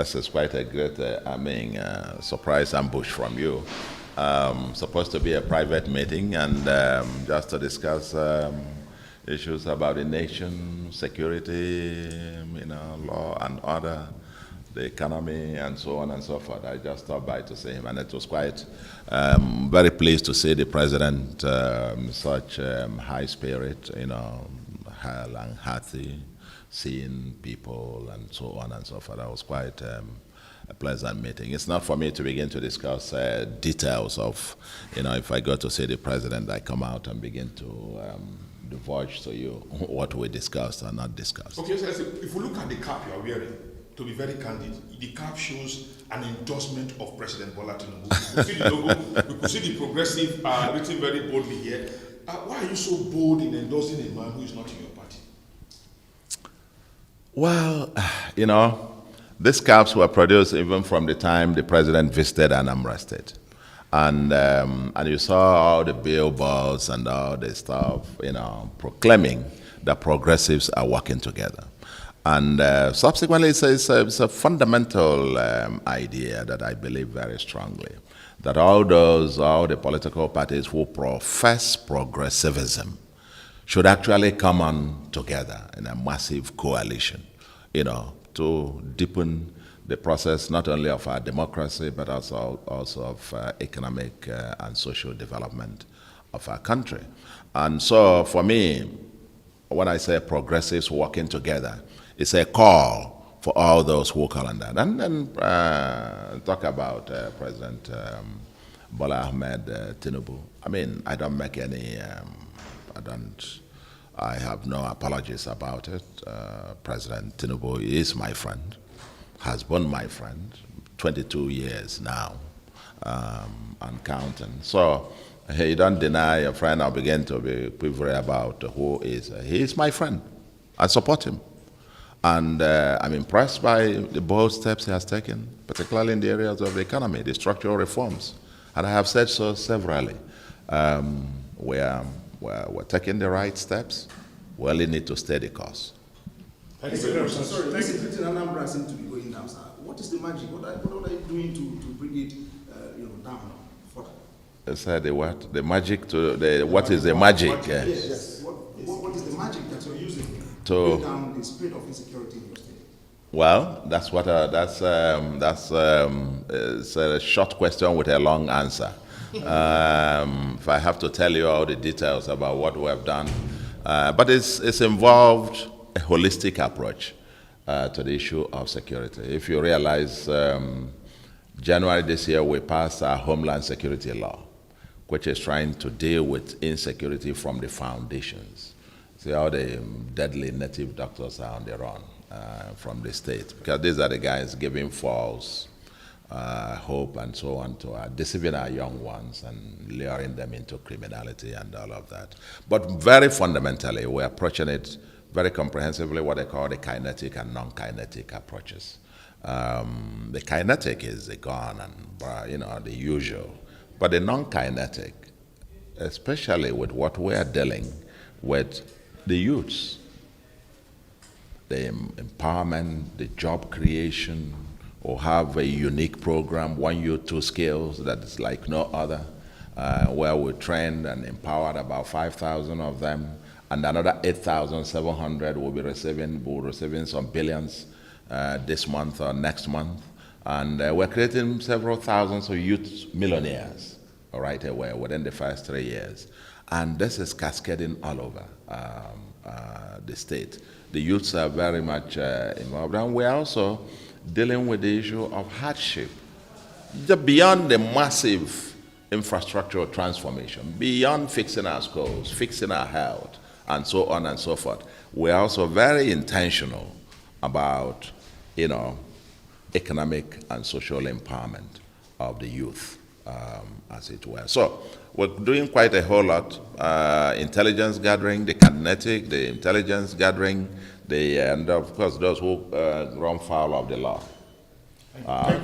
this is quite a great, surprise ambush from you. Supposed to be a private meeting and just to discuss issues about the nation, security, law and order, the economy, and so on and so forth. I just stopped by to see him, and it was quite very pleased to see the president such high spirit, hale and hearty, seeing people and so on and so forth. That was quite a pleasant meeting. It's not for me to begin to discuss details of, if I go to see the president, I come out and begin to divulge to you what we discussed or not discussed. Okay, so if we look at the cap you are wearing, to be very candid, the cap shows an endorsement of President Bola Tinubu. We could see the logo, we could see the progressive written very boldly here. Why are you so bold in endorsing a man who is not in your party? Well, these caps were produced even from the time the president visited Anambra State. And you saw all the billboards and all the stuff, proclaiming that progressives are working together. And subsequently, it's a fundamental idea that I believe very strongly, that all the political parties who profess progressivism should actually come on together in a massive coalition, to deepen the process not only of our democracy, but also of economic and social development of our country. And so for me, when I say progressives working together, it's a call for all those who call on that. And then talk about President Bola Ahmed Tinubu. I don't make any, I have no apologies about it. President Tinubu is my friend, has been my friend, 22 years now, and counting. So you don't deny a friend or begin to be quivery about who is. He is my friend. I support him. And I'm impressed by the bold steps he has taken, particularly in the areas of the economy, the structural reforms. And I have said so severally. We're taking the right steps. We only need to stay the course. Thank you very much. Sorry, this is Anambra seems to be going down, sir. What is the magic? What are you doing to bring it down further? I said the what? The magic to the what is the magic? Yes. What is the magic that you're using to bring down the spread of insecurity in your state? Well, that's what it's a short question with a long answer. If I have to tell you all the details about what we have done, but it's involved a holistic approach to the issue of security. If you realize, January this year we passed our Homeland Security Law, which is trying to deal with insecurity from the foundations. See how the deadly native doctors are on their own from the state, because these are the guys giving false hope and so on to deceiving our young ones and luring them into criminality and all of that. But very fundamentally, we're approaching it very comprehensively, what they call the kinetic and non-kinetic approaches. The kinetic is the gun and the usual, but the non-kinetic, especially with what we are dealing with the youths, the empowerment, the job creation, or have a unique program, One Youth, Two Skills, that is like no other, where we trained and empowered about 5,000 of them, and another 8,700 will be receiving some billions this month or next month. And we're creating several thousands of youth millionaires right away within the first 3 years. And this is cascading all over the state. The youths are very much involved. And we're also dealing with the issue of hardship. Beyond the massive infrastructural transformation, beyond fixing our schools, fixing our health, and so on and so forth, we're also very intentional about, economic and social empowerment of the youth, as it were. So we're doing quite a whole lot. Intelligence gathering, the kinetic, the intelligence gathering, and of course those who run foul of the law are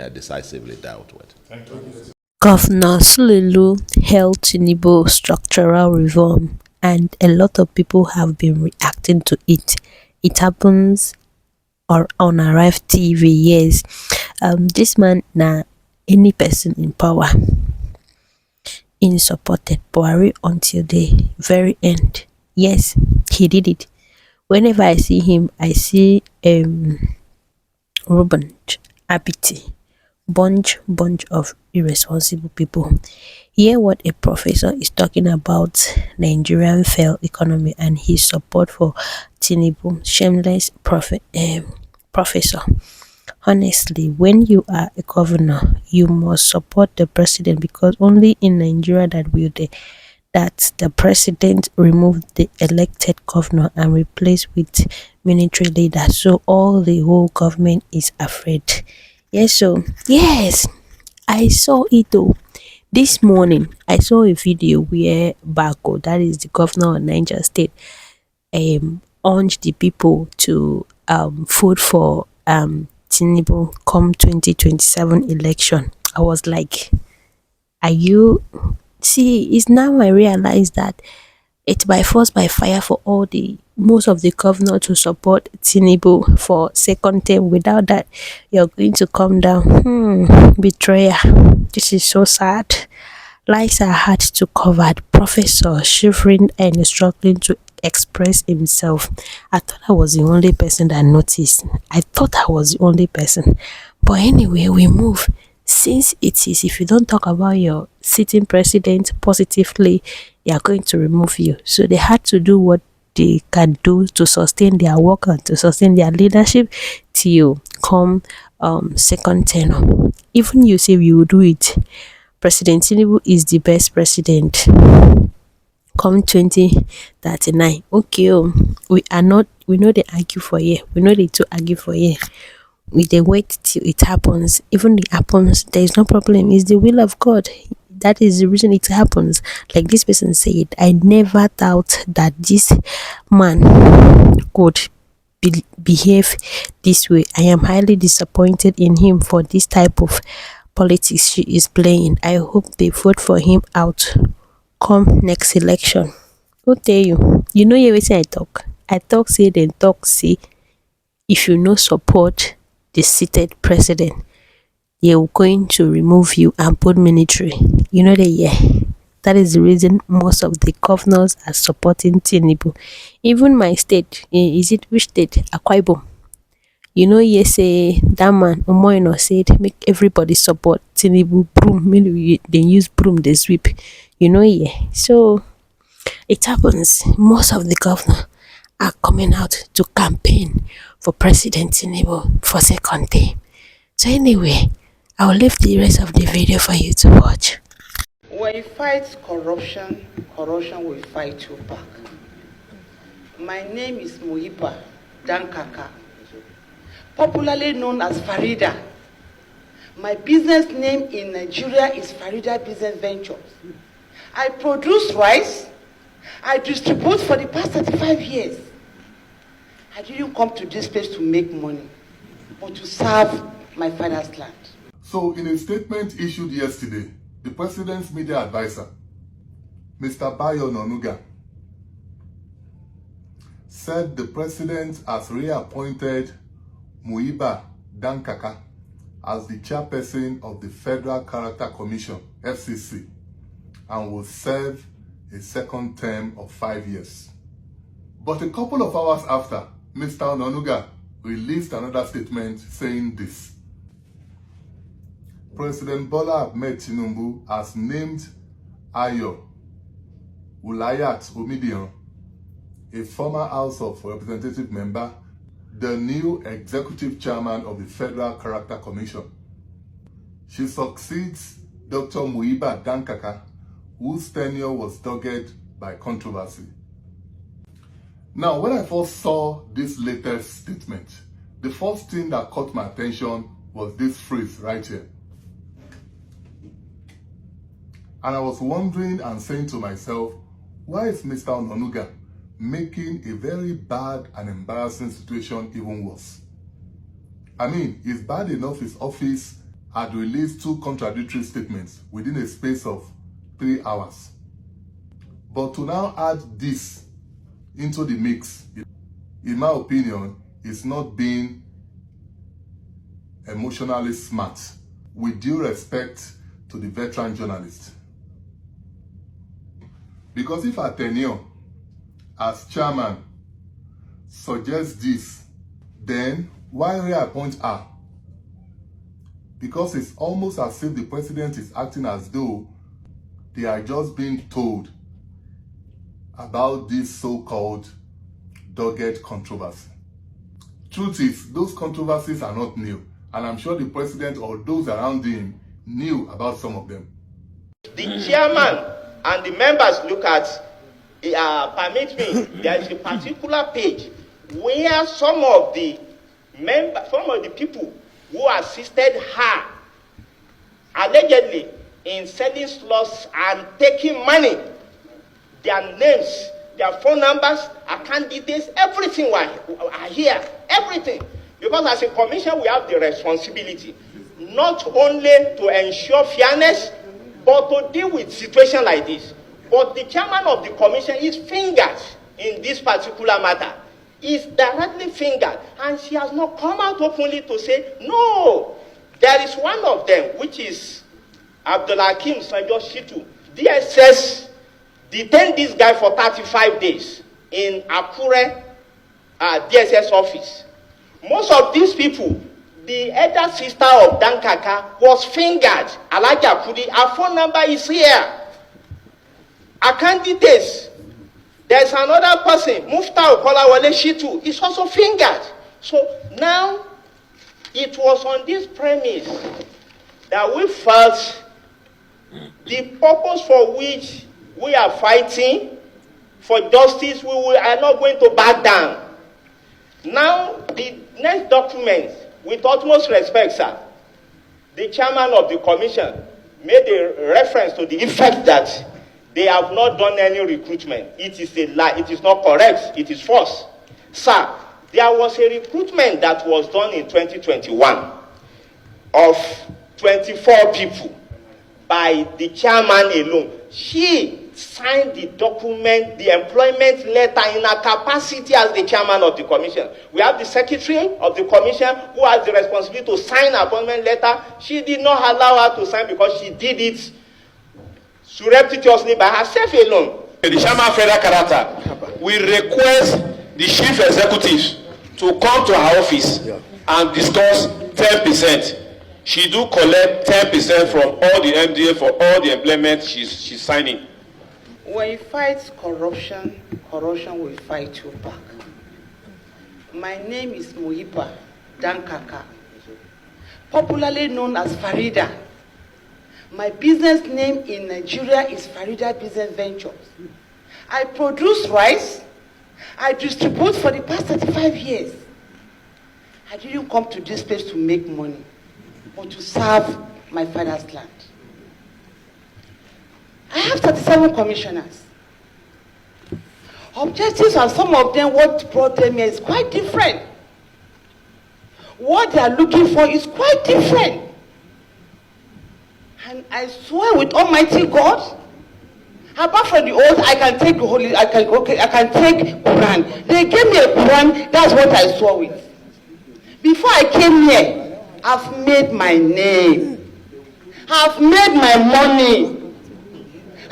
decisively dealt with. Thank you. Governor Sulelu held Tinubu structural reform, and a lot of people have been reacting to it. It happens or on Arrive TV. Yes, this man na any person in power in supported Buhari until the very end. Yes, he did it. Whenever I see him, I see Ruben Apc, bunch of irresponsible people. Hear what a professor is talking about Nigerian failed economy and his support for Tinubu. Shameless professor. Honestly, when you are a governor, you must support the president because only in Nigeria that the president remove the elected governor and replace with military leader. So all the whole government is afraid. Yes, so yes, I saw it though. This morning, I saw a video where Bako, that is the governor of Niger State, urged the people to vote for Tinubu come 2027 election. I was like, are you see? It's now I realize that it's by force by fire for all the most of the governor to support Tinubu for second term. Without that, you're going to come down. Betrayer. This is so sad. Lies are hard to cover. The professor shivering and struggling to express himself. I thought I was the only person that noticed. I thought I was the only person. But anyway, we move. Since it is, if you don't talk about your sitting president positively, they are going to remove you. So they had to do what they can do to sustain their work and to sustain their leadership till come second term. Even you say you will do it. President Tinubu is the best president come 2039. Okay, we know they argue for year. We know they to argue for year. We they wait till it happens. Even it happens, there is no problem. It's the will of God. That is the reason it happens. Like this person said, I never thought that this man could behave this way. I am highly disappointed in him for this type of politics she is playing. I hope they vote for him out come next election. Go tell you. You know everything I talk. I talk say then talk say if you no support the seated president, they're going to remove you and put military. You know the yeah. That is the reason most of the governors are supporting Tinubu. Even my state, is it which state? Akwa Ibom. You know, yes, that man Umoino said make everybody support Tinubu broom. Maybe they use broom, they sweep. You know, yeah. So it happens. Most of the governors are coming out to campaign for President Tinubu for second term. So anyway, I will leave the rest of the video for you to watch. When you fight corruption, corruption will fight you back. My name is Muiba Dankaka, popularly known as Farida. My business name in Nigeria is Farida Business Ventures. I produce rice. I distribute for the past 35 years. I didn't come to this place to make money, but to serve my father's land. So in a statement issued yesterday, the president's media advisor, Mr. Bayo Nonuga, said the president has reappointed Muiba Dankaka as the chairperson of the Federal Character Commission, FCC, and will serve a second term of 5 years. But a couple of hours after, Mr. Nonuga released another statement saying this. President Bola Ahmed Tinubu has named Ayo Ulayat Omidian, a former House of Representative member, the new executive chairman of the Federal Character Commission. She succeeds Dr. Muiba Dankaka, whose tenure was dogged by controversy. Now, when I first saw this latest statement, the first thing that caught my attention was this phrase right here. And I was wondering and saying to myself, why is Mr. Ononuga making a very bad and embarrassing situation even worse? I mean, it's bad enough his office had released 2 contradictory statements within a space of 3 hours. But to now add this into the mix, in my opinion, is not being emotionally smart, with due respect to the veteran journalist. Because if her tenure as chairman suggests this, then why reappoint her? Because it's almost as if the president is acting as though they are just being told about this so-called dogged controversy. Truth is, those controversies are not new, and I'm sure the president or those around him knew about some of them. The chairman and the members look at, permit me, there is a particular page where some of the people who assisted her allegedly in selling slots and taking money, their names, their phone numbers, account details, everything are here, everything. Because as a commission, we have the responsibility not only to ensure fairness, but to deal with situations like this. But the chairman of the commission is fingered in this particular matter. Is directly fingered, and she has not come out openly to say, no. There is one of them, which is Abdulhakim Sanjo Shitu. DSS detained this guy for 35 days in Akure DSS office. Most of these people, the elder sister of Dan Kaka was fingered. Alaja Kudi, her phone number is here. Her candidates. There's another person, Mufta Okolawole Shitu, is also fingered. So now, it was on this premise that we felt the purpose for which we are fighting for justice, we are not going to back down. Now, the next document, with utmost respect, sir, the chairman of the commission made a reference to the effect that they have not done any recruitment. It is a lie. It is not correct. It is false. Sir, there was a recruitment that was done in 2021 of 24 people by the chairman alone. She signed the document, the employment letter in her capacity as the chairman of the commission. We have the secretary of the commission who has the responsibility to sign an appointment letter. She did not allow her to sign because she did it surreptitiously by herself alone. The chairman federal character, we request the chief executives to come to our office and discuss 10%. She do collect 10% from all the MDA for all the employment she's signing. When you fight corruption, corruption will fight you back. My name is Muhipa Dankaka, popularly known as Farida. My business name in Nigeria is Farida Business Ventures. I produce rice. I distribute for the past 35 years. I didn't come to this place to make money, but to serve my father's land. I have 37 commissioners. Objectives and some of them, what brought them here is quite different. What they are looking for is quite different. And I swear with Almighty God, apart from the oath, I can take the Holy, I can take Quran. They gave me a Quran, that's what I saw with. Before I came here, I've made my name. I've made my money.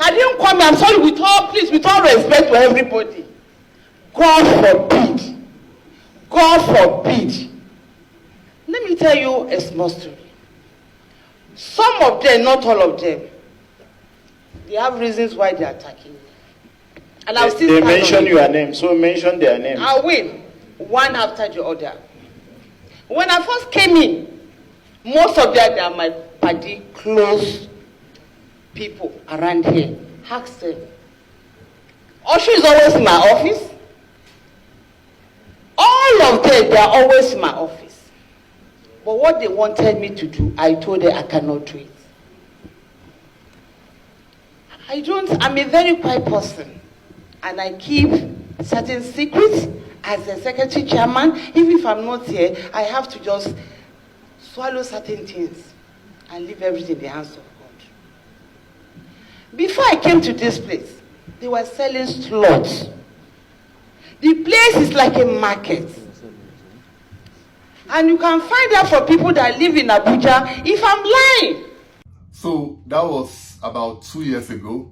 I didn't come here, I'm sorry, with all respect to everybody. God forbid. God forbid. Let me tell you a small story. Some of them, not all of them, they have reasons why they are attacking me. And I'll still they mention your name, so mention their name. I will, one after the other. When I first came in, most of them are my party, close people around here. Ask them. Oshu is always in my office. All of them, they are always in my office. But what they wanted me to do, I told them I cannot do it. I'm a very quiet person. And I keep certain secrets as the secretary chairman. Even if I'm not here, I have to just swallow certain things and leave everything in the hands of God. Before I came to this place, they were selling slots. The place is like a market. And you can find out from people that live in Abuja if I'm lying. So that was about 2 years ago,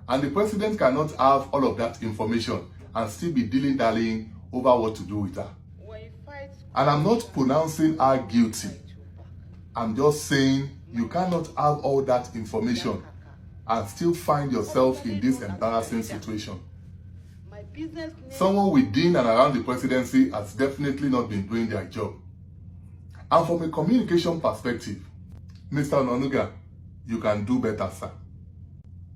and the president cannot have all of that information and still be dilly-dallying over what to do with her. And I'm not pronouncing her guilty. I'm just saying you cannot have all that information and still find yourself in this embarrassing situation. Someone within and around the presidency has definitely not been doing their job. And from a communication perspective, Mr. Onanuga, you can do better, sir.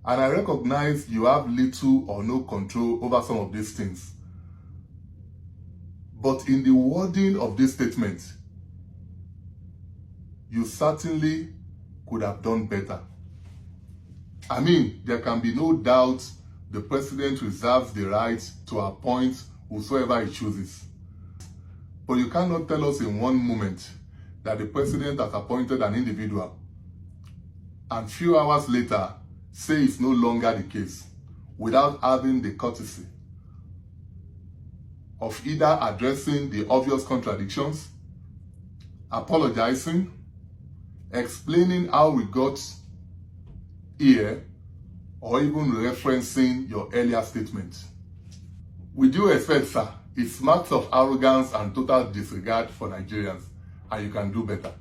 And I recognize you have little or no control over some of these things. But in the wording of this statement, you certainly could have done better. I mean, there can be no doubt the president reserves the right to appoint whosoever he chooses. But you cannot tell us in one moment that the president has appointed an individual and few hours later say it's no longer the case without having the courtesy of either addressing the obvious contradictions, apologizing, explaining how we got here, or even referencing your earlier statement. With due respect, sir, it smacks of arrogance and total disregard for Nigerians, and you can do better.